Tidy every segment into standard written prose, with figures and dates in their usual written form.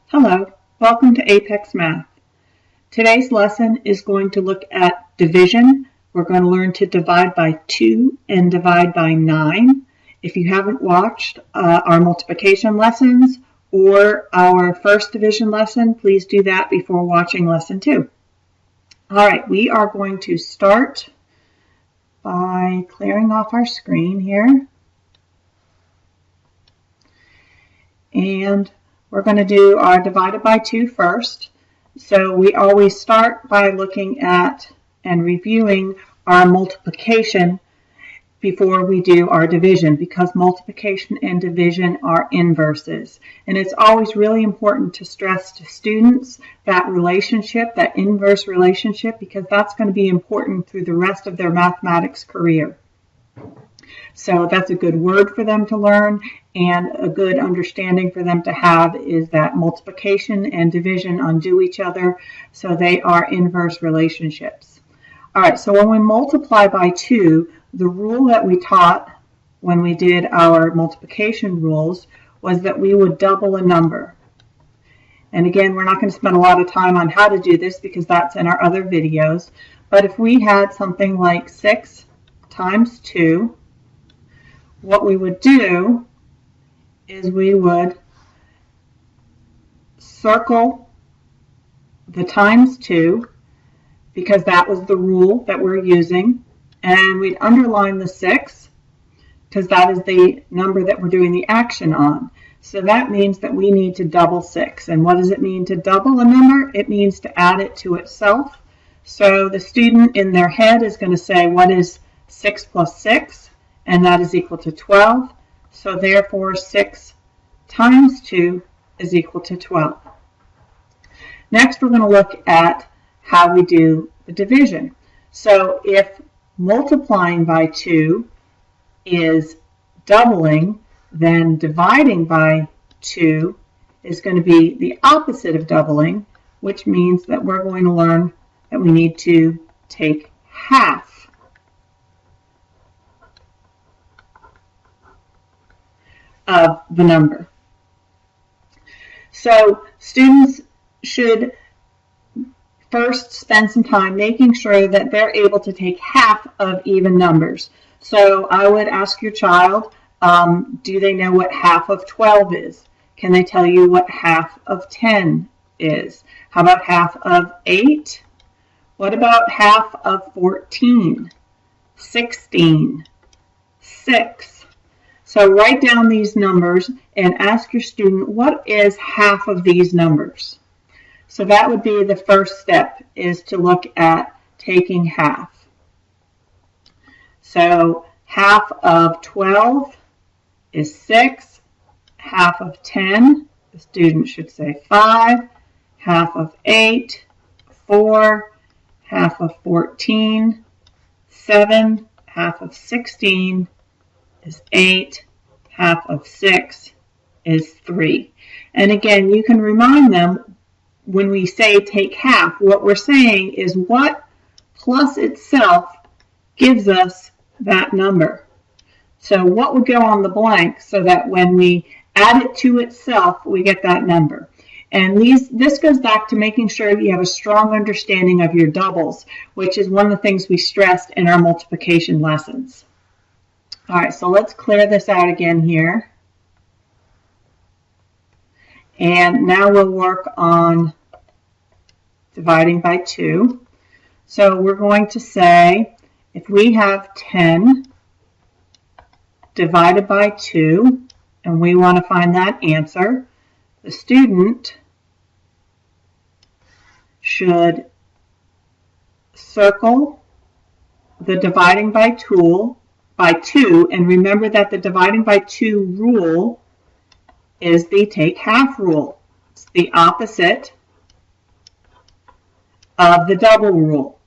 Hello, welcome to Apex Math. Today's lesson is going to look at division. We're going to learn to divide by 2 and divide by 9. If you haven't watched our multiplication lessons or our first division lesson, please do that before watching lesson 2. All right, we are going to start by clearing off our screen here. And we're going to do our divided by 2 first. So we always start by looking at and reviewing our multiplication before we do our division, because multiplication and division are inverses. And it's always really important to stress to students that relationship, that inverse relationship, because that's going to be important through the rest of their mathematics career. So that's a good word for them to learn, and a good understanding for them to have is that multiplication and division undo each other, so they are inverse relationships. All right, so when we multiply by 2, the rule that we taught when we did our multiplication rules was that we would double a number. And again, we're not going to spend a lot of time on how to do this because that's in our other videos, but if we had something like 6 times 2, what we would do is we would circle the times 2 because that was the rule that we're using, and we'd underline the 6 because that is the number that we're doing the action on. So that means that we need to double 6. And what does it mean to double a number? It means to add it to itself. So the student in their head is going to say, what is 6 plus 6? And that is equal to 12. So therefore 6 times 2 is equal to 12. Next we're going to look at how we do the division. So if multiplying by 2 is doubling, then dividing by 2 is going to be the opposite of doubling, which means that we're going to learn that we need to take half of the number. So students should first spend some time making sure that they're able to take half of even numbers. So I would ask your child, do they know what half of 12 is? Can they tell you what half of 10 is? How about half of 8? What about half of 14, 16, 6? So write down these numbers and ask your student, what is half of these numbers? So that would be the first step, is to look at taking half. So half of 12 is 6. Half of 10, the student should say 5. Half of 8, 4. Half of 14, 7. Half of 16 is 8. Half of 6 is 3. And again, you can remind them when we say take half, what we're saying is what plus itself gives us that number. So what would go on the blank so that when we add it to itself, we get that number. And this goes back to making sure that you have a strong understanding of your doubles, which is one of the things we stressed in our multiplication lessons. All right, so let's clear this out again here. And now we'll work on dividing by 2. So we're going to say, if we have 10 divided by 2, and we want to find that answer, the student should circle the dividing by 2, and remember that the dividing by 2 rule is the take half rule. It's the opposite of the double rule.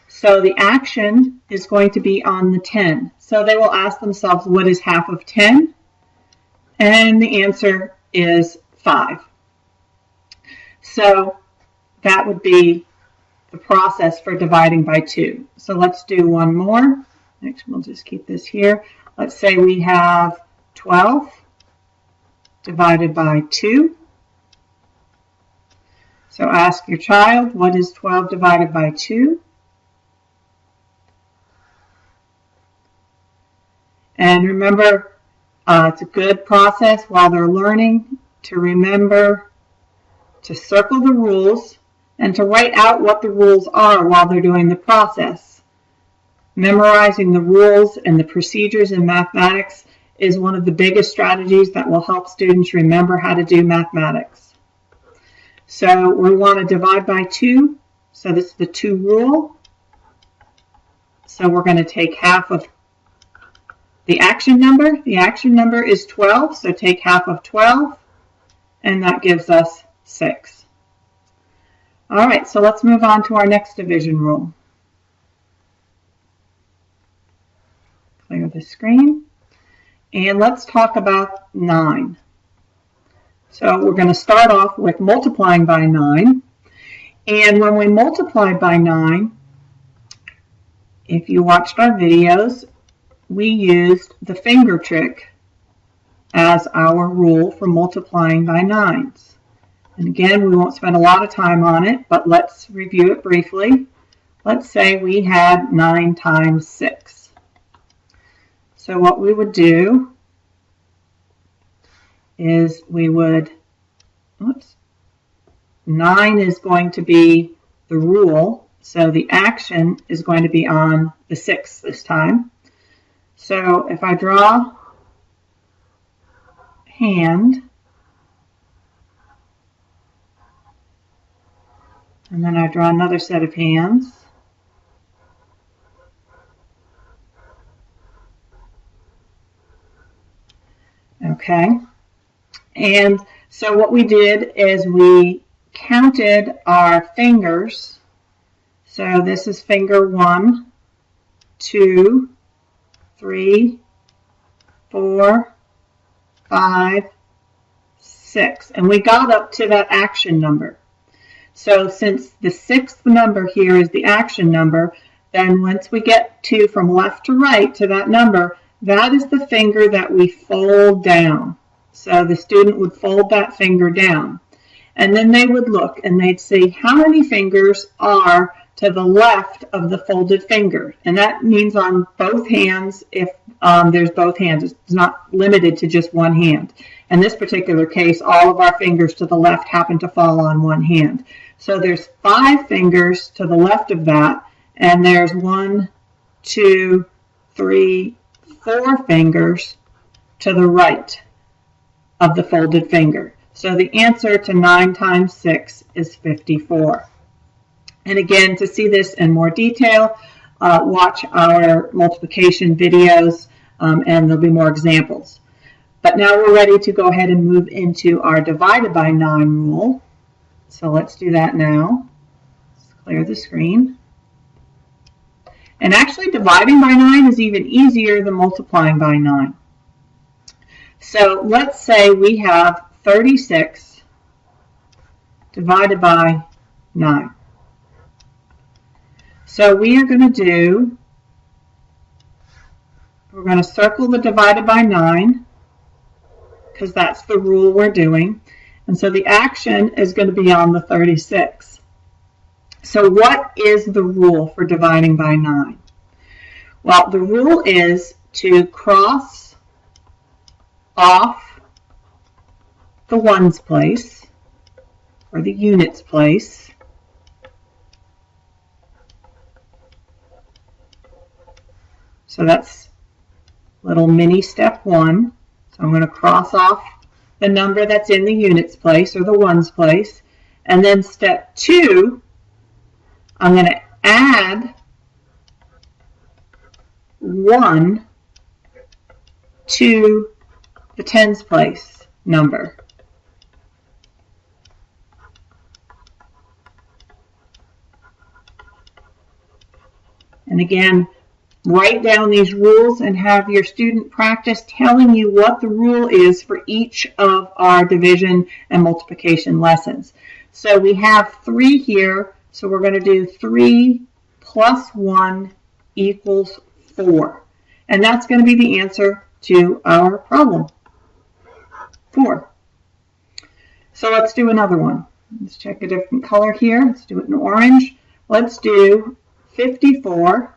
So the action is going to be on the 10. So they will ask themselves, what is half of 10? And the answer is 5. So that would be the process for dividing by 2. So let's do one more. Next, we'll just keep this here. Let's say we have 12 divided by 2. So ask your child, what is 12 divided by 2? And remember, it's a good process while they're learning to remember to circle the rules and to write out what the rules are while they're doing the process. Memorizing the rules and the procedures in mathematics is one of the biggest strategies that will help students remember how to do mathematics. So we want to divide by 2. So this is the 2 rule. So we're going to take half of the action number. The action number is 12, so take half of 12, and that gives us 6. All right, so let's move on to our next division rule. Clear the screen. And let's talk about 9. So we're going to start off with multiplying by 9. And when we multiply by 9, if you watched our videos, we used the finger trick as our rule for multiplying by 9s. And again, we won't spend a lot of time on it, but let's review it briefly. Let's say we had 9 times 6. So what we would do is we would, 9 is going to be the rule, so the action is going to be on the 6 this time. So if I draw hand, and then I draw another set of hands, okay, and so what we did is we counted our fingers. So this is finger 1, 2, 3, 4, 5, 6, and we got up to that action number. So since the 6th number here is the action number, then once we get to from left to right to that number, that is the finger that we fold down. So the student would fold that finger down. And then they would look and they'd see how many fingers are to the left of the folded finger. And that means on both hands if there's both hands. It's not limited to just one hand. In this particular case, all of our fingers to the left happen to fall on one hand. So there's 5 fingers to the left of that, and there's 1, 2, 3, 4 fingers to the right of the folded finger. So the answer to 9 times 6 is 54. And again, to see this in more detail, watch our multiplication videos, and there'll be more examples. But now we're ready to go ahead and move into our divided by 9 rule. So let's do that now. Let's clear the screen. And actually dividing by 9 is even easier than multiplying by 9. So let's say we have 36 divided by 9. So we are going to do, we're going to circle the divided by 9 because that's the rule we're doing. And so the action is going to be on the 36. So what is the rule for dividing by 9? Well, the rule is to cross off the ones place or the units place. So that's little mini step 1. So I'm going to cross off the number that's in the units place or the ones place. And then step 2, I'm going to add 1 to the tens place number. And again, write down these rules and have your student practice telling you what the rule is for each of our division and multiplication lessons. So we have 3 here, so we're going to do 3 plus 1 equals 4. And that's going to be the answer to our problem, 4. So let's do another one. Let's check a different color here. Let's do it in orange. Let's do 54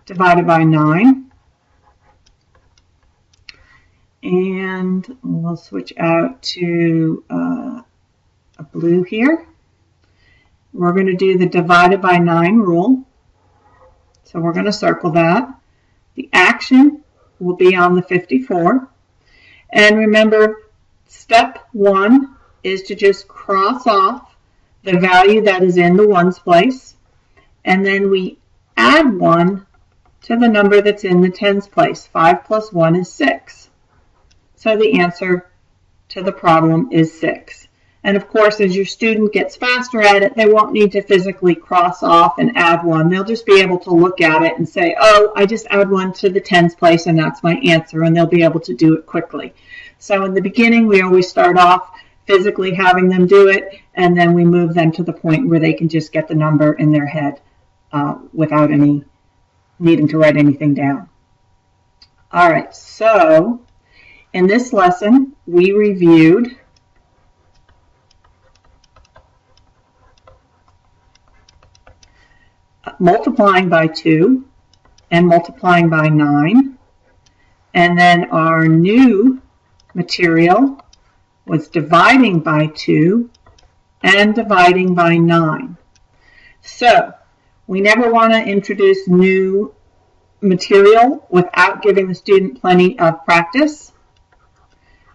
divided by 9. And we'll switch out to a blue here. We're going to do the divided by 9 rule. So we're going to circle that. The action will be on the 54. And remember, step 1 is to just cross off the value that is in the ones place. And then we add 1 to the number that's in the tens place. 5 plus 1 is 6. So the answer to the problem is 6. And of course, as your student gets faster at it, they won't need to physically cross off and add 1. They'll just be able to look at it and say, oh, I just add 1 to the tens place and that's my answer, and they'll be able to do it quickly. So in the beginning, we always start off physically having them do it, and then we move them to the point where they can just get the number in their head without any needing to write anything down. All right, so in this lesson, we reviewed multiplying by 2 and multiplying by 9. And then our new material was dividing by 2 and dividing by 9. So we never want to introduce new material without giving the student plenty of practice.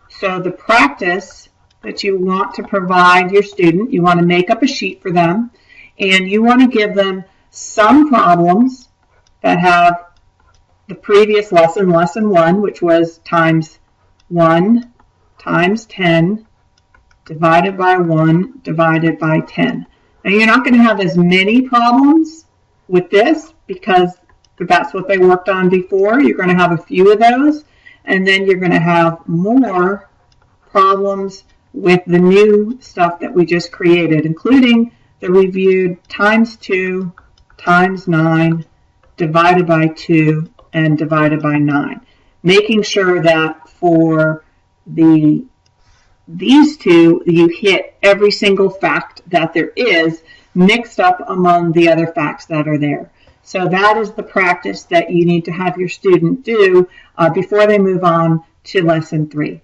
So the practice that you want to provide your student, you want to make up a sheet for them, and you want to give them some problems that have the previous lesson, lesson 1, which was times 1 times 10 divided by 1 divided by 10. Now you're not going to have as many problems with this because that's what they worked on before. You're going to have a few of those, and then you're going to have more problems with the new stuff that we just created, including the reviewed times 2 times 9 divided by 2 and divided by 9. Making sure that for these two, you hit every single fact that there is mixed up among the other facts that are there. So that is the practice that you need to have your student do before they move on to lesson 3.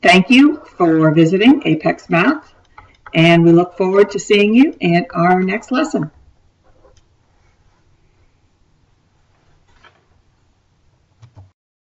Thank you for visiting Apex Math, and we look forward to seeing you in our next lesson.